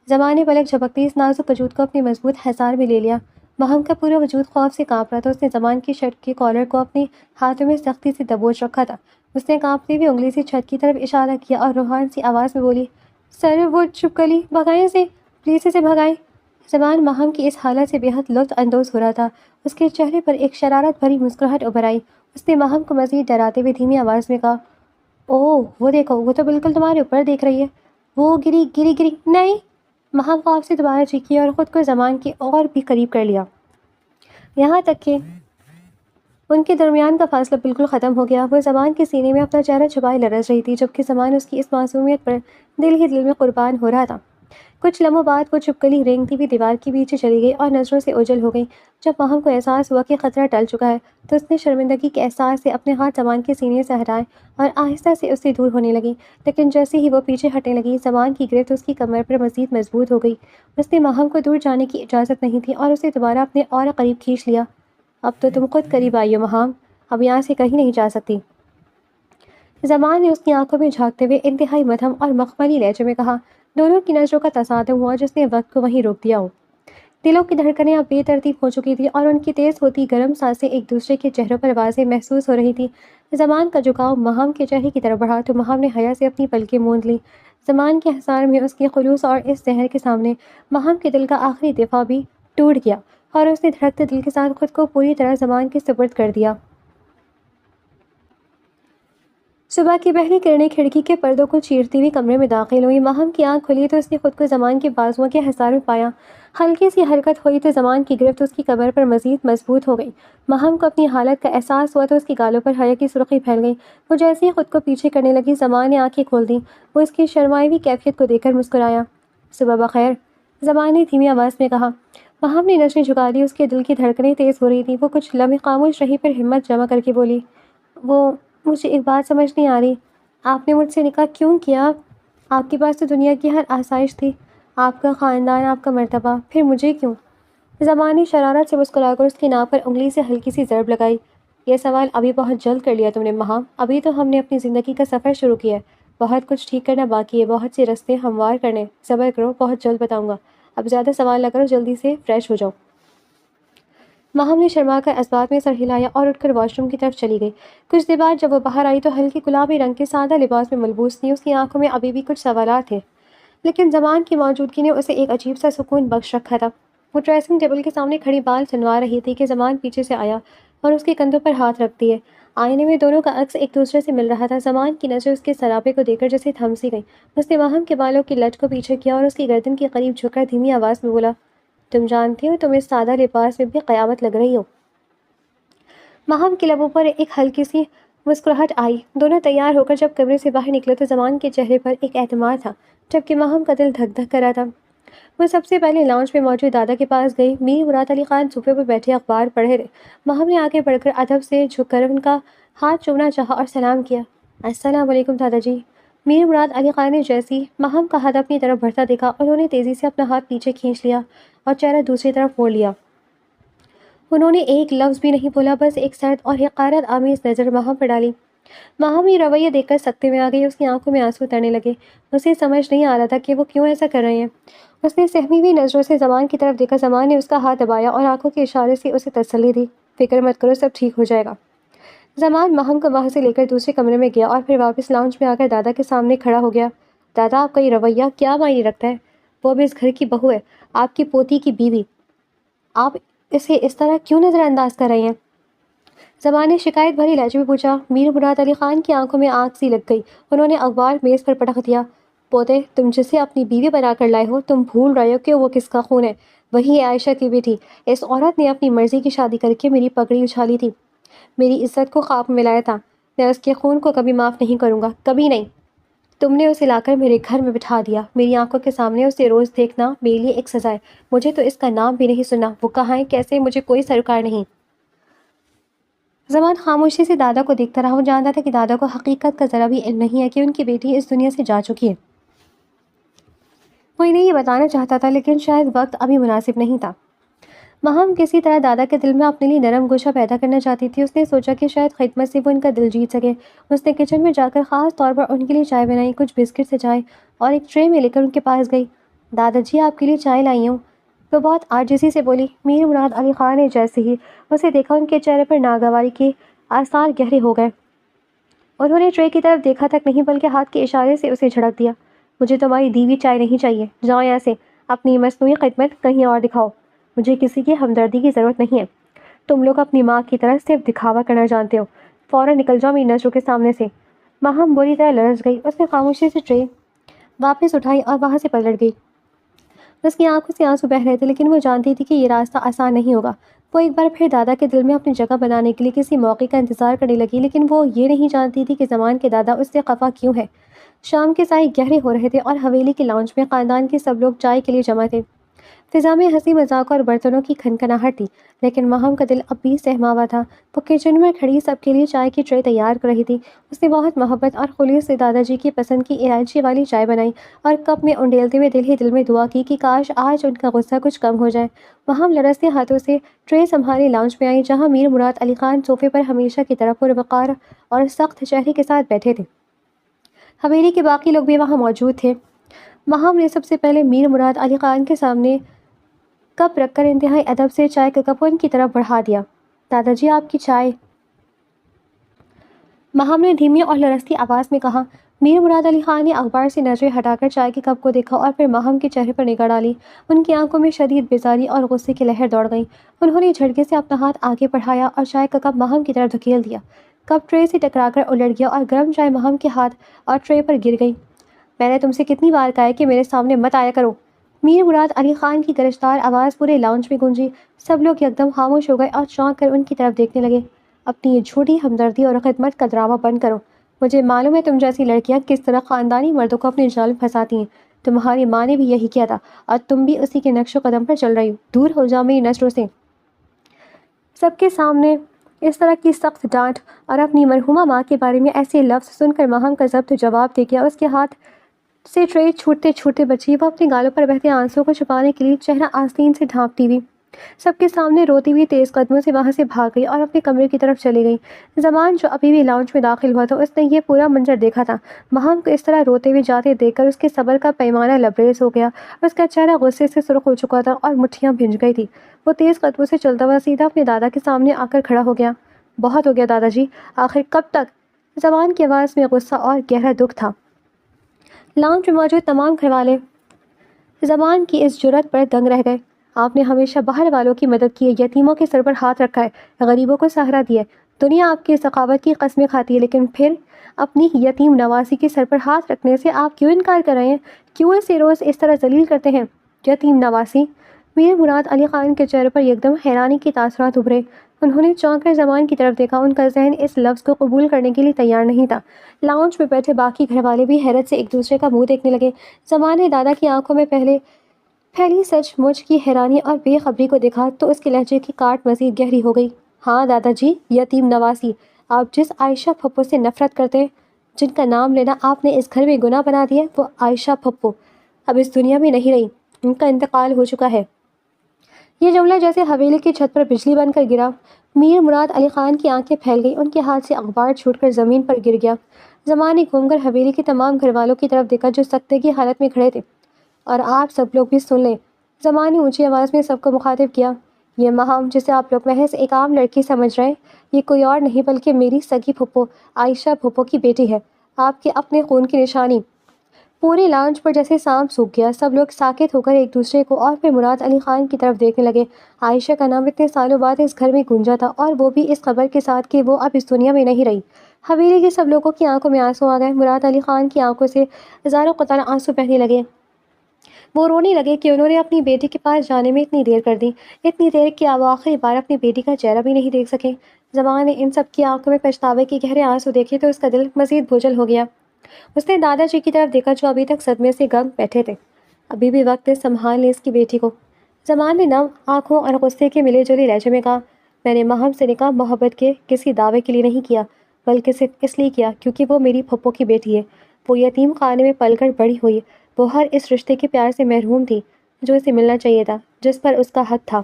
[SPEAKER 1] زمان نے پلک جھپکتے اس نازک وجود کو اپنے مضبوط حصار میں لے لیا۔ ماہم کا پورا وجود خوف سے کانپ رہا تھا۔ اس نے زمان کی شرٹ کے کالر کو اپنے ہاتھوں میں سختی سے دبوچ رکھا تھا۔ اس نے کانپتی ہوئی انگلی سے چھت کی طرف اشارہ کیا اور روحان سی آواز میں بولی، سر وہ چھپکلی بھگائیں اسے، پلیز اسے بھگائیں۔ زمان ماہم کی اس حالت سے بے حد لطف اندوز ہو رہا تھا۔ اس کے چہرے پر ایک شرارت بھری مسکراہٹ ابھر آئی۔ اس نے ماہم کو مزید ڈراتے ہوئے دھیمی آواز میں کہا، اوہ وہ دیکھو، وہ تو بالکل تمہارے اوپر دیکھ رہی ہے، وہ گری گری گری نہیں۔ ماہم خوف سے دوبارہ چیخی اور خود کو زمان کے اور بھی قریب کر لیا، یہاں تک کہ ان کے درمیان کا فاصلہ بالکل ختم ہو گیا۔ وہ زمان کے سینے میں اپنا چہرہ چھپائے لرز رہی تھی جبکہ زمان اس کی اس معصومیت پر دل ہی دل میں قربان ہو رہا تھا۔ کچھ لمحوں بعد وہ چھپکلی رینگتی ہوئی دیوار کے پیچھے چلی گئی اور نظروں سے اوجھل ہو گئی۔ جب ماہم کو احساس ہوا کہ خطرہ ٹل چکا ہے تو اس نے شرمندگی کے احساس سے اپنے ہاتھ زمان کے سینے سے ہٹائے اور آہستہ سے اس سے دور ہونے لگی۔ لیکن جیسے ہی وہ پیچھے ہٹنے لگی، زمان کی گرفت اس کی کمر پر مزید مضبوط ہو گئی۔ اس نے ماہم کو دور جانے کی اجازت نہیں تھی اور اسے دوبارہ اپنے اور قریب کھینچ لیا۔ اب تو تم خود قریب آئی ہو ماہم، اب یہاں سے کہیں نہیں جا سکتی۔ زمان نے اس کی آنکھوں میں جھانکتے ہوئے انتہائی مدھم اور مخملی لہجے میں کہا۔ دونوں کی نظروں کا تصادم ہوا جس نے وقت کو وہیں روک دیا ہو۔ دلوں کی دھڑکنیں اب بے ترتیب ہو چکی تھی اور ان کی تیز ہوتی گرم سانسیں ایک دوسرے کے چہروں پر واضح محسوس ہو رہی تھی۔ زمان کا جھکاؤ ماہم کے چہرے کی طرف بڑھا تو ماہم نے حیا سے اپنی پلکیں موند لی۔ زمان کے حصار میں اس کے خلوص اور اس زہر کے سامنے ماہم کے دل کا آخری دفاع بھی ٹوٹ گیا اور اس نے دھڑکتے دل کے ساتھ خود کو پوری طرح زمان کے سپرد کر دیا۔ صبح کی پہلی کرنیں کھڑکی کے پردوں کو چیرتی ہوئی کمرے میں داخل ہوئی۔ ماہم کی آنکھ کھلی تو اس نے خود کو زمان کے بازوؤں کے حصار میں پایا۔ ہلکی سی حرکت ہوئی تو زمان کی گرفت اس کی کمر پر مزید مضبوط ہو گئی۔ ماہم کو اپنی حالت کا احساس ہوا تو اس کی گالوں پر حیا کی سرخی پھیل گئی۔ وہ جیسے ہی خود کو پیچھے کرنے لگی، زمان نے آنکھیں کھول دیں۔ وہ اس کی شرمائی ہوئی کیفیت کو دیکھ کر مسکرایا۔ صبح بخیر، زمان نے دھیمی آواز میں کہا۔ مہم نے نظریں جھکا دی، اس کے دل کی دھڑکنیں تیز ہو رہی تھیں۔ وہ کچھ لمحے خاموش رہی، پھر ہمت جمع کر کے بولی، وہ مجھے ایک بات سمجھ نہیں آ رہی، آپ نے مجھ سے نکاح کیوں کیا؟ آپ کے پاس تو دنیا کی ہر آسائش تھی، آپ کا خاندان، آپ کا مرتبہ، پھر مجھے کیوں؟ زمان نے شرارت سے مسکرا کر اس کی ناک پر انگلی سے ہلکی سی ضرب لگائی۔ یہ سوال ابھی بہت جلد کر لیا تم نے مہام، ابھی تو ہم نے اپنی زندگی کا سفر شروع کیا ہے، بہت کچھ ٹھیک کرنا باقی ہے، بہت سے راستے ہموار کرنے، صبر کرو، بہت جلد بتاؤں گا، اب زیادہ سوال نہ کرو، جلدی سے فریش ہو جاؤ۔ مہم نے شرما کر اسباب میں سر ہلایا اور اٹھ کر واش روم کی طرف چلی گئی۔ کچھ دیر بعد جب وہ باہر آئی تو ہلکے گلابی رنگ کے سادہ لباس میں ملبوس تھی، اس کی آنکھوں میں ابھی بھی کچھ سوالات تھے، لیکن زمان کی موجودگی نے اسے ایک عجیب سا سکون بخش رکھا تھا۔ وہ ڈریسنگ ٹیبل کے سامنے کھڑی بال چنوا رہی تھی کہ زمان پیچھے سے آیا اور اس کے کندھوں پر ہاتھ رکھ دیے۔ آئینے میں دونوں کا عکس ایک دوسرے سے مل رہا تھا۔ زمان کی نظریں اس کے سراپے کو دیکھ کر جیسے تھم سی گئی۔ اس نے مہم کے بالوں کی لٹ کو پیچھے کیا اور اس کی گردن کے قریب جھک کر دھیمی آواز میں بولا، تم جانتی ہو تم اس سادہ لباس میں بھی قیامت لگ رہی ہو۔ مہم کے لبوں پر ایک ہلکی سی مسکراہٹ آئی۔ دونوں تیار ہو کر جب کمرے سے باہر نکلے تو زمان کے چہرے پر ایک اعتماد تھا، جبکہ مہم کا دل دھک دھک کر رہا تھا۔ وہ سب سے پہلے لاؤنج میں موجود دادا کے پاس گئی۔ میر مراد علی خان صوفے پر بیٹھے اخبار پڑھے رہے۔ مہم نے آگے بڑھ کر ادب سے جھک کر ان کا ہاتھ چومنا چاہا اور سلام کیا۔ السلام علیکم دادا جی۔ میر مراد علی خان نے جیسی مہم کا ہاتھ اپنی طرف بڑھتا دیکھا، انہوں نے تیزی سے اپنا ہاتھ پیچھے کھینچ لیا اور چہرہ دوسری طرف موڑ لیا۔ انہوں نے ایک لفظ بھی نہیں بولا، بس ایک سرد اور حقارت آمیز نظر مہم پر ڈالی۔ مہم یہ رویہ دیکھ کر سکتے میں آ گئی، اس کی آنکھوں میں آنسو اترنے لگے۔ اسے سمجھ نہیں آ رہا تھا کہ وہ کیوں ایسا کر رہے ہیں۔ اس نے سہمی ہوئی نظروں سے زمان کی طرف دیکھا۔ زمان نے اس کا ہاتھ دبایا اور آنکھوں کے اشارے سے اسے تسلی دی، فکر مت کرو، سب ٹھیک ہو جائے گا۔ زمان مہم کو وہاں سے لے کر دوسرے کمرے میں گیا اور پھر واپس لاؤنج میں آ کر دادا کے سامنے کھڑا ہو گیا۔ دادا، آپ کا یہ رویہ کیا معنی رکھتا ہے؟ وہ بھی اس گھر کی بہو ہے، آپ کی پوتی کی بیوی، آپ اسے اس طرح کیوں نظر انداز کر رہے ہیں؟ زمان نے شکایت بھری لہجے میں پوچھا۔ میر مراد علی خان کی آنکھوں میں آگ سی لگ گئی۔ انہوں نے اخبار میز پر پٹک دیا۔ پوتے، تم جسے اپنی بیوی بنا کر لائے ہو، تم بھول رہے ہو کہ وہ کس کا خون ہے؟ وہی ہے عائشہ کی بیٹی۔ اس عورت نے اپنی مرضی کی شادی کر کے میری پگڑی اچھالی تھی، میری عزت کو خواب میں لایا تھا۔ میں اس کے خون کو کبھی معاف نہیں کروں گا، کبھی نہیں۔ تم نے اسے لا کر میرے گھر میں بٹھا دیا، میری آنکھوں کے سامنے اسے روز دیکھنا میرے لیے ایک سزا ہے۔ مجھے تو اس کا نام بھی نہیں سننا، وہ کہاں ہے، کیسے، مجھے کوئی سروکار نہیں۔ زمان خاموشی سے دادا کو دیکھتا رہا۔ وہ جانتا تھا کہ دادا کو حقیقت کا ذرا بھی علم نہیں ہے کہ ان کی بیٹی اس دنیا سے جا چکی ہے۔ وہ انہیں یہ بتانا چاہتا تھا، لیکن شاید وقت ابھی مناسب نہیں تھا۔ مہم کسی طرح دادا کے دل میں اپنے لیے نرم گوشہ پیدا کرنا چاہتی تھی۔ اس نے سوچا کہ شاید خدمت سے وہ ان کا دل جیت سکے۔ اس نے کچن میں جا کر خاص طور پر ان کے لیے چائے بنائی، کچھ بسکٹ سے چائے اور ایک ٹرے میں لے کر ان کے پاس گئی۔ دادا جی، آپ کے لیے چائے لائی ہوں، وہ بہت عاجزی سے بولی۔ میر مراد علی خان نے جیسے ہی اسے دیکھا، ان کے چہرے پر ناگواری کے آثار گہرے ہو گئے۔ انہوں نے ٹرے کی طرف دیکھا تک نہیں، بلکہ ہاتھ کے اشارے سے اسے جھڑک دیا۔ مجھے تمہاری دی ہوئی چائے نہیں چاہیے، جاؤ یہاں سے، اپنی مصنوعی خدمت کہیں اور دکھاؤ، مجھے کسی کی ہمدردی کی ضرورت نہیں ہے۔ تم لوگ اپنی ماں کی طرح صرف دکھاوا کرنا جانتے ہو، فوراً نکل جاؤ میری نظروں کے سامنے سے۔ مہم بری طرح لرز گئی۔ اس نے خاموشی سے ٹرے واپس اٹھائی اور وہاں سے پلٹ گئی۔ اس کی آنکھوں سے آنسو بہہ رہے تھے، لیکن وہ جانتی تھی کہ یہ راستہ آسان نہیں ہوگا۔ وہ ایک بار پھر دادا کے دل میں اپنی جگہ بنانے کے لیے کسی موقع کا انتظار کرنے لگی، لیکن وہ یہ نہیں جانتی تھی کہ زمان کے دادا اس سے خفا کیوں ہے۔ شام کے سائے گہرے ہو رہے تھے اور حویلی کے لاؤنج میں خاندان کے سب لوگ چائے کے لیے جمع تھے۔ فضا میں ہنسی مذاق اور برتنوں کی کھنکھناہٹ تھی، لیکن مہم کا دل اب بھی سہما ہوا تھا۔ وہ کچن میں کھڑی سب کے لیے چائے کی ٹرے تیار کر رہی تھی۔ اس نے بہت محبت اور خلوص سے دادا جی کی پسند کی الائچی والی چائے بنائی اور کپ میں انڈیلتے ہوئے دل ہی دل میں دعا کی کہ کاش آج ان کا غصہ کچھ کم ہو جائے۔ مہم لرزتے ہاتھوں سے ٹرے سنبھالے لاؤنج میں آئی، جہاں میر مراد علی خان صوفے پر ہمیشہ کی طرح پروقار اور سخت چہرے کے ساتھ بیٹھے تھے۔ حویلی کے باقی لوگ بھی وہاں موجود تھے۔ مہم نے سب سے پہلے میر مراد علی خان کے سامنے کپ رکھ کر انتہائی ادب سے چائے کا کپ ان کی طرف بڑھا دیا۔ دادا جی، آپ کی چائے، مہم نے دھیمی اور لرزتی آواز میں کہا۔ میر مراد علی خان نے اخبار سے نظریں ہٹا کر چائے کے کپ کو دیکھا اور پھر مہم کے چہرے پر نگاہ ڈالی۔ ان کی آنکھوں میں شدید بیزاری اور غصے کی لہر دوڑ گئی۔ انہوں نے جھٹکے سے اپنا ہاتھ آگے بڑھایا اور چائے کا کپ مہم کی طرف دھکیل دیا۔ کپ ٹرے سے ٹکرا کر الٹ گیا اور گرم چائے مہم کے ہاتھ اور ٹرے پر گر گئی۔ میں نے تم سے کتنی بار کہا ہے کہ میرے سامنے مت آیا کرو؟ میر مراد علی خان کی گرجدار آواز پورے لاؤنج میں گونجی۔ سب لوگ یکدم خاموش ہو گئے اور چونک کر ان کی طرف دیکھنے لگے۔ اپنی یہ جھوٹی ہمدردی اور خدمت کا ڈرامہ بند کرو۔ مجھے معلوم ہے تم جیسی لڑکیاں کس طرح خاندانی مردوں کو اپنے جال میں پھنساتی ہیں۔ تمہاری ماں نے بھی یہی کیا تھا اور تم بھی اسی کے نقش و قدم پر چل رہی ہو. دور ہو جاؤ میری نظروں سے. سب کے سامنے اس طرح کی سخت ڈانٹ اور اپنی مرحومہ ماں کے بارے میں ایسے لفظ سن کر ماہم کا ضبط جواب دے گیا. اس کے ہاتھ سے ٹرے چھوٹتے چھوٹتے بچی. وہ اپنے گالوں پر بہتے آنسوں کو چھپانے کے لیے چہرہ آستین سے ڈھانپتی ہوئی سب کے سامنے روتی ہوئی تیز قدموں سے وہاں سے بھاگ گئی اور اپنے کمرے کی طرف چلی گئی. زمان جو ابھی بھی لاؤنج میں داخل ہوا تھا اس نے یہ پورا منظر دیکھا تھا. ماہم کو اس طرح روتے ہوئے جاتے دیکھ کر اس کے صبر کا پیمانہ لبریز ہو گیا. اس کا چہرہ غصے سے سرخ ہو چکا تھا اور مٹھیاں بھیج گئی تھی. وہ تیز قدموں سے چلتا ہوا سیدھا اپنے دادا کے سامنے آ کر کھڑا ہو گیا. بہت ہو گیا دادا جی، آخر کب تک؟ زمان کی آواز میں غصہ اور گہرا دکھ تھا. لاؤنج میں موجود تمام گھر والے زمان کی اس جرأت پر دنگ رہ گئے. آپ نے ہمیشہ باہر والوں کی مدد کی ہے، یتیموں کے سر پر ہاتھ رکھا ہے، غریبوں کو سہارا دیا ہے. دنیا آپ کی سخاوت کی قسمیں کھاتی ہے، لیکن پھر اپنی یتیم نوازی کے سر پر ہاتھ رکھنے سے آپ کیوں انکار کر رہے ہیں؟ کیوں اسے روز اس طرح ذلیل کرتے ہیں؟ یتیم نوازی. میر مراد علی خان کے چہرے پر یکدم حیرانی کے تاثرات ابھرے. انہوں نے چونک کر زمان کی طرف دیکھا. ان کا ذہن اس لفظ کو قبول کرنے کے لیے تیار نہیں تھا. لاؤنج میں بیٹھے باقی گھر والے بھی حیرت سے ایک دوسرے کا منہ دیکھنے لگے. زمان نے دادا کی آنکھوں میں پھیلی سچ مچ کی حیرانی اور بے خبری کو دیکھا تو اس کے لہجے کی کاٹ مزید گہری ہو گئی. ہاں دادا جی، یتیم نوازی. آپ جس عائشہ پھپھو سے نفرت کرتے ہیں، جن کا نام لینا آپ نے اس گھر میں گناہ بنا دیا، وہ عائشہ پھپھو اب اس دنیا میں نہیں رہی. ان کا انتقال ہو چکا ہے. یہ جملہ جیسے حویلی کی چھت پر بجلی بن کر گرا. میر مراد علی خان کی آنکھیں پھیل گئی. ان کے ہاتھ سے اخبار چھوٹ کر زمین پر گر گیا. زمان نے گھوم کر حویلی کے تمام گھر والوں کی طرف دیکھا جو سکتے کی حالت میں کھڑے تھے. اور آپ سب لوگ بھی سن لیں. زمان نے اونچی آواز میں سب کو مخاطب کیا. یہ ماہم جسے آپ لوگ محض ایک عام لڑکی سمجھ رہے ہیں، یہ کوئی اور نہیں بلکہ میری سگی پھپھو عائشہ پھپھو کی بیٹی ہے. آپ کے اپنے خون کی نشانی. پورے لاؤنج پر جیسے سانپ سوکھ گیا. سب لوگ ساکت ہو کر ایک دوسرے کو اور پھر مراد علی خان کی طرف دیکھنے لگے. عائشہ کا نام اتنے سالوں بعد اس گھر میں گونجا تھا، اور وہ بھی اس خبر کے ساتھ کہ وہ اب اس دنیا میں نہیں رہی. حویلی کے سب لوگوں کی آنکھوں میں آنسو آ گئے. مراد علی خان کی آنکھوں سے ہزاروں قطار آنسو بہنے لگے. وہ رونے لگے کہ انہوں نے اپنی بیٹی کے پاس جانے میں اتنی دیر کر دی، اتنی دیر کہ وہ آخری بار اپنی بیٹی کا چہرہ بھی نہیں دیکھ سکے. زمان نے ان سب کی آنکھوں میں پچھتاوے کے گہرے آنسو دیکھے تو اس کا دل مزید بوجھل ہو گیا. اس نے دادا جی کی طرف دیکھا جو ابھی تک صدمے سے گنگ بیٹھے تھے. ابھی بھی وقت ہے، سنبھال لیں اس کی بیٹی کو. زمان نے نم آنکھوں اور غصے کے ملے جلے لہجے میں کہا. میں نے ماہم سے نکاح محبت کے کسی دعوے کے لیے نہیں کیا، بلکہ صرف اس لیے کیا کیونکہ وہ میری پھپھو کی بیٹی ہے. وہ یتیم خانے میں پل کر بڑی ہوئی. وہ ہر اس رشتے کے پیار سے محروم تھی جو اسے ملنا چاہیے تھا، جس پر اس کا حق تھا.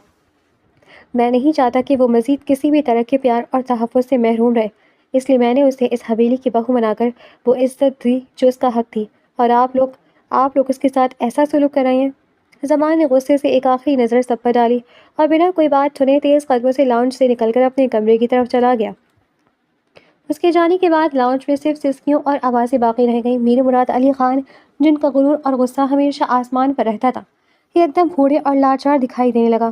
[SPEAKER 1] میں نہیں چاہتا کہ وہ مزید کسی بھی طرح کے پیار اور تحفظ سے محروم رہے، اس لیے میں نے اسے اس حویلی کی بہو بنا کر وہ عزت دی جو اس کا حق تھی. اور آپ لوگ اس کے ساتھ ایسا سلوک کر رہے ہیں. زمان نے غصے سے ایک آخری نظر سب پر ڈالی اور بنا کوئی بات سنے تیز قدموں سے لاؤنج سے نکل کر اپنے کمرے کی طرف چلا گیا. اس کے جانے کے بعد لاؤنج میں صرف سسکیوں اور آوازیں باقی رہ گئیں. میر مراد علی خان، جن کا غرور اور غصہ ہمیشہ آسمان پر رہتا تھا، ایک دم بوڑھے اور لاچار دکھائی دینے لگا.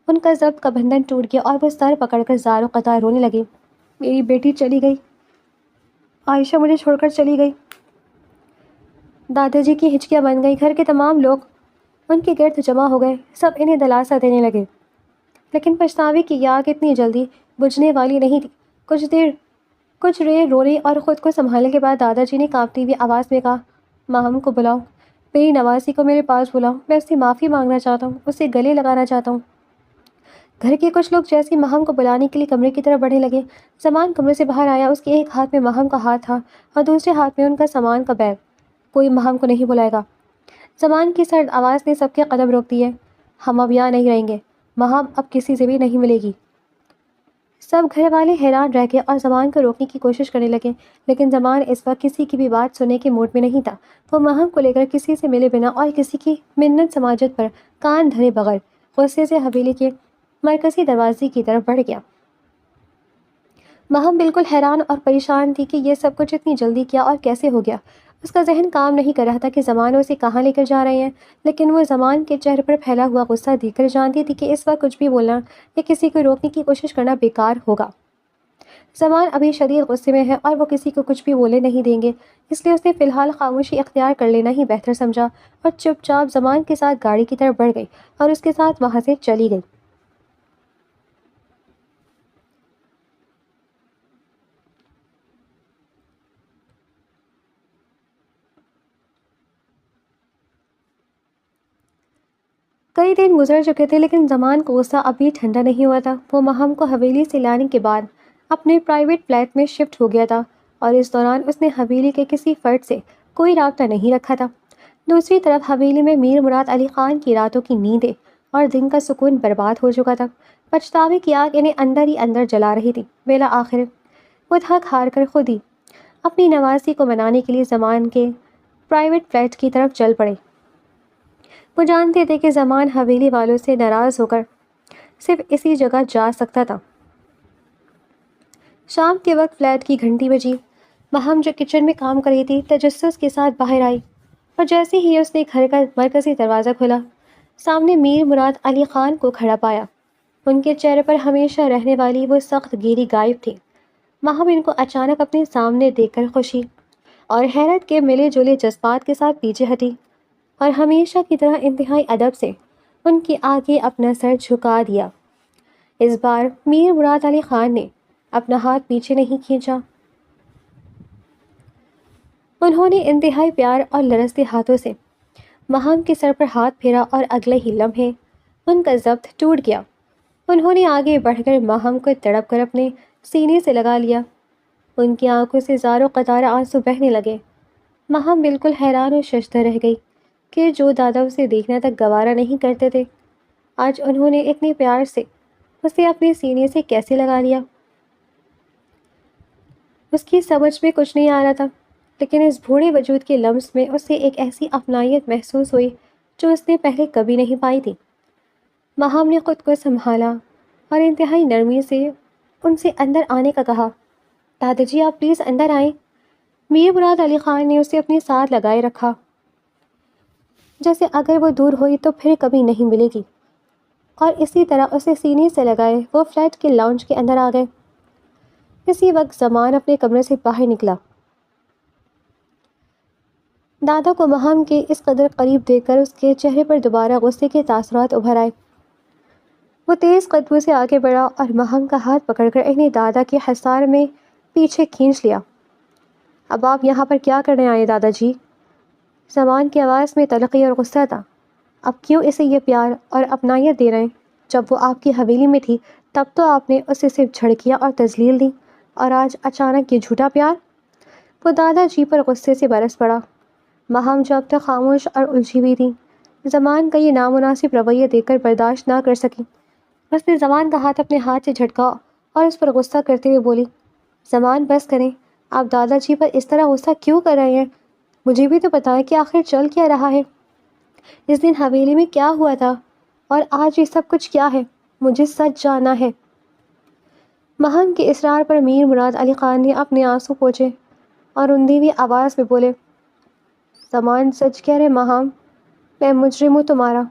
[SPEAKER 1] ان کا ضبط کا بندھن ٹوٹ گیا اور وہ سر پکڑ کر زاروں قطار رونے لگے. میری بیٹی چلی گئی، عائشہ مجھے چھوڑ کر چلی گئی. دادا جی کی ہچکیاں بن گئی. گھر کے تمام لوگ ان کے گرد جمع ہو گئے. سب انہیں دلاسا دینے لگے، لیکن پچھتاوے کی آگ اتنی جلدی بجھنے والی نہیں تھی. کچھ دیر رونے اور خود کو سنبھالنے کے بعد دادا جی نے کانپتی ہوئی آواز میں کہا. ماہم کو بلاؤ، میری نوازی کو میرے پاس بلاؤ. میں اس سے معافی مانگنا چاہتا ہوں، اسے گلے لگانا چاہتا ہوں. گھر کے کچھ لوگ جیسی ماہم کو بلانے کے لیے کمرے کی طرف بڑھنے لگے. زمان کمرے سے باہر آیا. اس کے ایک ہاتھ میں ماہم کا ہاتھ تھا اور دوسرے ہاتھ میں ان کا سامان کا بیگ. کوئی ماہم کو نہیں بلائے گا. زمان کی سرد آواز نے سب کے قدم روک دیے. ہم اب یہاں نہیں رہیں گے. ماہم اب کسی سے بھی نہیں ملے گی. سب گھر والے حیران رہ گئے اور زمان کو روکنے کی کوشش کرنے لگے، لیکن زمان اس وقت کسی کی بھی بات سننے کے موڈ میں نہیں تھا. وہ ماہم کو لے کر کسی سے ملے بنا اور کسی کی منت سماجت پر کان دھرے بغیر غصے سے حویلی کے مرکزی دروازے کی طرف بڑھ گیا. ماہم بالکل حیران اور پریشان تھی کہ یہ سب کچھ اتنی جلدی کیا اور کیسے ہو گیا. اس کا ذہن کام نہیں کر رہا تھا کہ زمان اسے کہاں لے کر جا رہے ہیں، لیکن وہ زمان کے چہرے پر پھیلا ہوا غصہ دیکھ کر جانتی تھی کہ اس وقت کچھ بھی بولنا یا کسی کو روکنے کی کوشش کرنا بیکار ہوگا. زمان ابھی شدید غصے میں ہے اور وہ کسی کو کچھ بھی بولے نہیں دیں گے، اس لیے اس نے فی الحال خاموشی اختیار کر لینا ہی بہتر سمجھا اور چپ چاپ زمان کے ساتھ گاڑی کی طرف بڑھ گئی اور اس کے ساتھ وہاں سے چلی گئی. کئی دن گزر چکے تھے لیکن زمان کو غصہ ابھی ٹھنڈا نہیں ہوا تھا۔ وہ مہم کو حویلی سے لانے کے بعد اپنے پرائیویٹ فلیٹ میں شفٹ ہو گیا تھا اور اس دوران اس نے حویلی کے کسی فرد سے کوئی رابطہ نہیں رکھا تھا۔ دوسری طرف حویلی میں میر مراد علی خان کی راتوں کی نیندیں اور دن کا سکون برباد ہو چکا تھا۔ پچھتاوے کی آگ انہیں اندر ہی اندر جلا رہی تھی۔ بالآخر وہ تھک ہار کر خود ہی اپنی نوازی کو منانے کے لیے زمان کے پرائیویٹ فلیٹ کی طرف چل پڑے۔ وہ جانتے تھے کہ زمان حویلی والوں سے ناراض ہو کر صرف اسی جگہ جا سکتا تھا۔ شام کے وقت فلیٹ کی گھنٹی بجی۔ مہم جو کچن میں کام کر رہی تھی تجسس کے ساتھ باہر آئی اور جیسے ہی اس نے گھر کا مرکزی دروازہ کھولا، سامنے میر مراد علی خان کو کھڑا پایا۔ ان کے چہرے پر ہمیشہ رہنے والی وہ سخت گیری غائب تھی۔ مہم ان کو اچانک اپنے سامنے دیکھ کر خوشی اور حیرت کے ملے جلے جذبات کے ساتھ پیچھے ہٹی اور ہمیشہ کی طرح انتہائی ادب سے ان کے آگے اپنا سر جھکا دیا۔ اس بار میر مراد علی خان نے اپنا ہاتھ پیچھے نہیں کھینچا۔ انہوں نے انتہائی پیار اور لرزتے ہاتھوں سے مہم کے سر پر ہاتھ پھیرا اور اگلے ہی لمحے ان کا ضبط ٹوٹ گیا۔ انہوں نے آگے بڑھ کر مہم کو تڑپ کر اپنے سینے سے لگا لیا۔ ان کی آنکھوں سے زاروں قطار آنسو بہنے لگے۔ مہم بالکل حیران و ششدر رہ گئی کہ جو دادا اسے دیکھنا تک گوارا نہیں کرتے تھے، آج انہوں نے اتنے پیار سے اسے اپنے سینے سے کیسے لگا لیا۔ اس کی سمجھ میں کچھ نہیں آ رہا تھا، لیکن اس بوڑھے وجود کے لمس میں اسے ایک ایسی اپنائیت محسوس ہوئی جو اس نے پہلے کبھی نہیں پائی تھی۔ مہم نے خود کو سنبھالا اور انتہائی نرمی سے ان سے اندر آنے کا کہا۔ دادا جی آپ پلیز اندر آئیں۔ میر مراد علی خان نے اسے اپنے ساتھ لگائے رکھا، جیسے اگر وہ دور ہوئی تو پھر کبھی نہیں ملے گی، اور اسی طرح اسے سینے سے لگائے وہ فلیٹ کے لاؤنج کے اندر آ گئے۔ اسی وقت زمان اپنے کمرے سے باہر نکلا۔ دادا کو مہم کے اس قدر قریب دیکھ کر اس کے چہرے پر دوبارہ غصے کے تاثرات ابھر آئے۔ وہ تیز قدموں سے آگے بڑھا اور مہم کا ہاتھ پکڑ کر انہیں دادا کے حصار میں پیچھے کھینچ لیا۔ اب آپ یہاں پر کیا کرنے آئے دادا جی؟ زمان کی آواز میں تلخی اور غصہ تھا۔ اب کیوں اسے یہ پیار اور اپنائیت دے رہے ہیں؟ جب وہ آپ کی حویلی میں تھی تب تو آپ نے اسے صرف جھڑکیاں اور تذلیل دی، اور آج اچانک یہ جھوٹا پیار؟ وہ دادا جی پر غصے سے برس پڑا۔ مہم جو اب تک خاموش اور الجھی ہوئی تھی، زمان کا یہ نامناسب رویہ دیکھ کر برداشت نہ کر سکی۔ اس نے زمان کا ہاتھ اپنے ہاتھ سے جھٹکا اور اس پر غصہ کرتے ہوئے بولی، زمان بس کریں، آپ دادا جی پر اس طرح غصہ کیوں کر رہے ہیں؟ مجھے بھی تو بتائیں کہ آخر چل کیا رہا ہے؟ اس دن حویلی میں کیا ہوا تھا اور آج یہ سب کچھ کیا ہے؟ مجھے سچ جاننا ہے۔ مہم کے اصرار پر میر مراد علی خان نے اپنے آنسو پوچھے اور رندی ہوئی آواز میں بولے، زمان سچ کہہ رہے مہم، میں مجرم ہوں تمہارا۔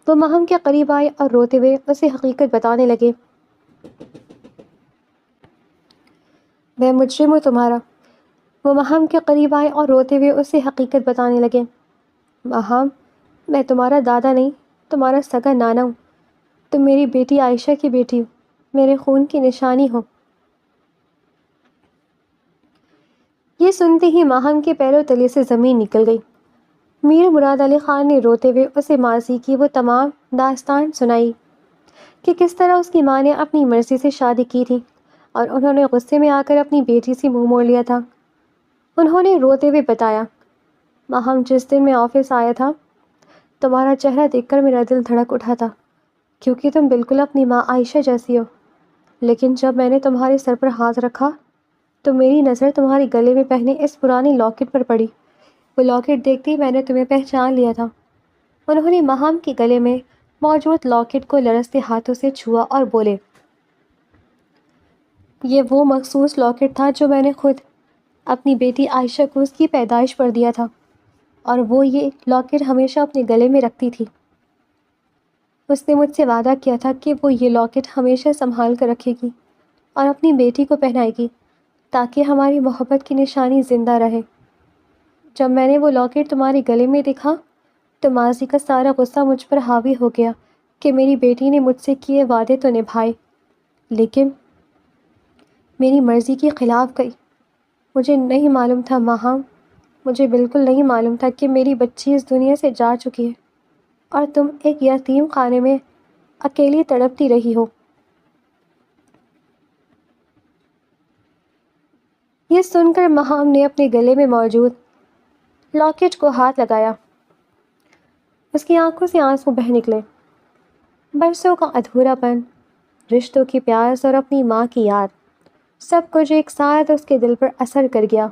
[SPEAKER 1] وہ مہم کے قریب آئے اور روتے ہوئے اسے حقیقت بتانے لگے۔ میں مجرم ہوں تمہارا۔ وہ مہم کے قریب آئے اور روتے ہوئے اسے حقیقت بتانے لگے۔ مہم، میں تمہارا دادا نہیں، تمہارا سگا نانا ہوں۔ تم میری بیٹی عائشہ کی بیٹی ہو، میرے خون کی نشانی ہو۔ یہ سنتے ہی مہم کے پیروں تلے سے زمین نکل گئی۔ میر مراد علی خان نے روتے ہوئے اسے ماضی کی وہ تمام داستان سنائی کہ کس طرح اس کی ماں نے اپنی مرضی سے شادی کی تھی اور انہوں نے غصے میں آ کر اپنی بیٹی سے منہ موڑ لیا تھا۔ انہوں نے روتے ہوئے بتایا، مہم جس دن میں آفس آیا تھا، تمہارا چہرہ دیکھ کر میرا دل دھڑک اٹھا تھا، کیونکہ تم بالکل اپنی ماں عائشہ جیسی ہو۔ لیکن جب میں نے تمہارے سر پر ہاتھ رکھا تو میری نظر تمہارے گلے میں پہنے اس پرانے لاکٹ پر پڑی۔ وہ لاکٹ دیکھتے ہی میں نے تمہیں پہچان لیا تھا۔ انہوں نے مہم کے گلے میں موجود لاکٹ کو لرزتے ہاتھوں سے چھوا اور بولے، یہ وہ مخصوص لاکٹ تھا جو میں نے خود اپنی بیٹی عائشہ کو اس کی پیدائش پر دیا تھا، اور وہ یہ لاکٹ ہمیشہ اپنے گلے میں رکھتی تھی۔ اس نے مجھ سے وعدہ کیا تھا کہ وہ یہ لاکٹ ہمیشہ سنبھال کر رکھے گی اور اپنی بیٹی کو پہنائے گی تاکہ ہماری محبت کی نشانی زندہ رہے۔ جب میں نے وہ لاکٹ تمہارے گلے میں دیکھا تو ماضی کا سارا غصہ مجھ پر حاوی ہو گیا کہ میری بیٹی نے مجھ سے کیے وعدے تو نبھائے، لیکن میری مرضی کے خلاف گئی۔ مجھے نہیں معلوم تھا مہم، مجھے بالکل نہیں معلوم تھا کہ میری بچی اس دنیا سے جا چکی ہے اور تم ایک یتیم خانے میں اکیلی تڑپتی رہی ہو۔ یہ سن کر مہام نے اپنے گلے میں موجود لاکٹ کو ہاتھ لگایا۔ اس کی آنکھوں سے آنسو بہہ نکلے۔ برسوں کا ادھورا پن، رشتوں کی پیاس اور اپنی ماں کی یاد، سب کچھ ایک ساتھ اس کے دل پر اثر کر گیا۔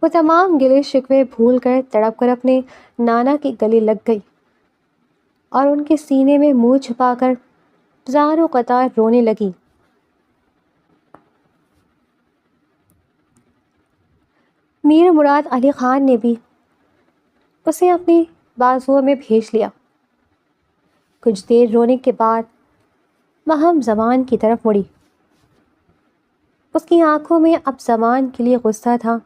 [SPEAKER 1] وہ تمام گلے شکوے بھول کر تڑپ کر اپنے نانا کے گلے لگ گئی اور ان کے سینے میں منہ چھپا کر زار و قطار رونے لگی۔ میر مراد علی خان نے بھی اسے اپنی بازوؤں میں بھیج لیا۔ کچھ دیر رونے کے بعد مہم زمان کی طرف مڑی۔ اس کی آنکھوں میں اب زمان کے لیے غصہ تھا۔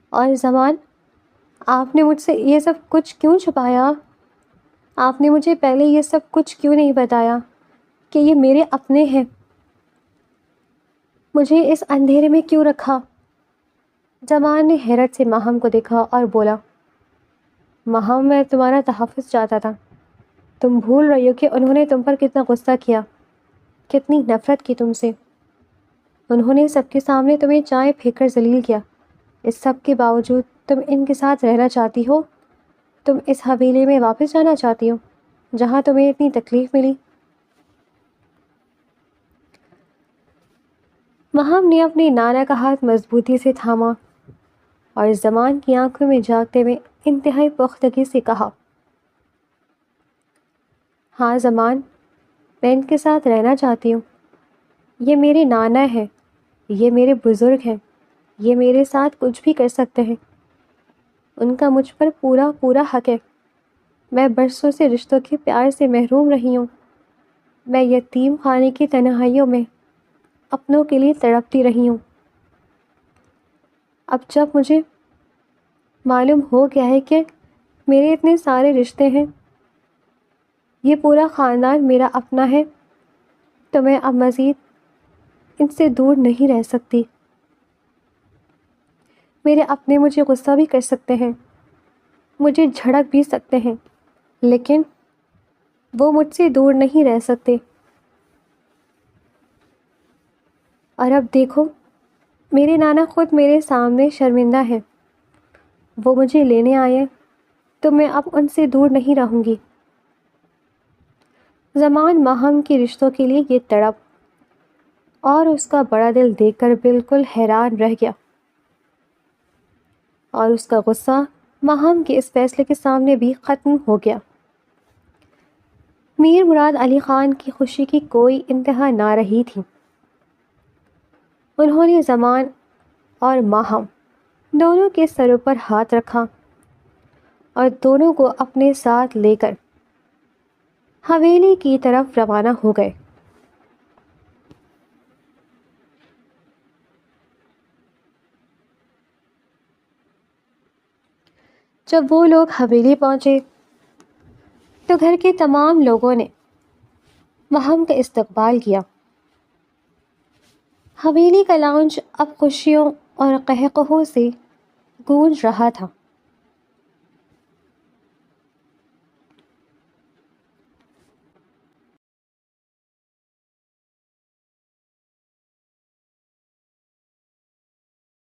[SPEAKER 1] اور زمان، آپ نے مجھ سے یہ سب کچھ کیوں چھپایا؟ آپ نے مجھے پہلے یہ سب کچھ کیوں نہیں بتایا کہ یہ میرے اپنے ہیں؟ مجھے اس اندھیرے میں کیوں رکھا؟ زمان نے حیرت سے مہم کو دیکھا اور بولا، مہم، میں تمہارا تحفظ چاہتا تھا۔ تم بھول رہی ہو کہ انہوں نے تم پر کتنا غصہ کیا، کتنی نفرت کی تم سے۔ انہوں نے سب کے سامنے تمہیں چائے پھینک کر ذلیل کیا۔ اس سب کے باوجود تم ان کے ساتھ رہنا چاہتی ہو؟ تم اس حویلی میں واپس جانا چاہتی ہو جہاں تمہیں اتنی تکلیف ملی؟ مہم نے اپنے نانا کا ہاتھ مضبوطی سے تھاما اور زمان کی آنکھوں میں جھانکتے ہوئے انتہائی پختگی سے کہا، ہاں زمان، میں ان کے ساتھ رہنا چاہتی ہوں۔ یہ میرے نانا ہیں، یہ میرے بزرگ ہیں، یہ میرے ساتھ کچھ بھی کر سکتے ہیں۔ ان کا مجھ پر پورا پورا حق ہے۔ میں برسوں سے رشتوں کے پیار سے محروم رہی ہوں۔ میں یتیم خانے کی تنہائیوں میں اپنوں کے لیے تڑپتی رہی ہوں۔ اب جب مجھے معلوم ہو گیا ہے کہ میرے اتنے سارے رشتے ہیں، یہ پورا خاندان میرا اپنا ہے، تو میں اب مزید ان سے دور نہیں رہ سکتی۔ میرے اپنے مجھے غصہ بھی کر سکتے ہیں، مجھے جھڑک بھی سکتے ہیں، لیکن وہ مجھ سے دور نہیں رہ سکتے۔ اور اب دیکھو، میرے نانا خود میرے سامنے شرمندہ ہیں۔ وہ مجھے لینے آئے، تو میں اب ان سے دور نہیں رہوں گی۔ زمان مہم کی رشتوں کے لیے یہ تڑپ اور اس کا بڑا دل دیکھ کر بالکل حیران رہ گیا، اور اس کا غصہ مہم کے اس فیصلے کے سامنے بھی ختم ہو گیا۔ میر مراد علی خان کی خوشی کی کوئی انتہا نہ رہی تھی۔ انہوں نے زمان اور مہم دونوں کے سروں پر ہاتھ رکھا اور دونوں کو اپنے ساتھ لے کر حویلی کی طرف روانہ ہو گئے۔ جب وہ لوگ حویلی پہنچے تو گھر کے تمام لوگوں نے مہم کا استقبال کیا۔ حویلی کا لاؤنج اب خوشیوں اور قہقہوں سے گونج رہا تھا۔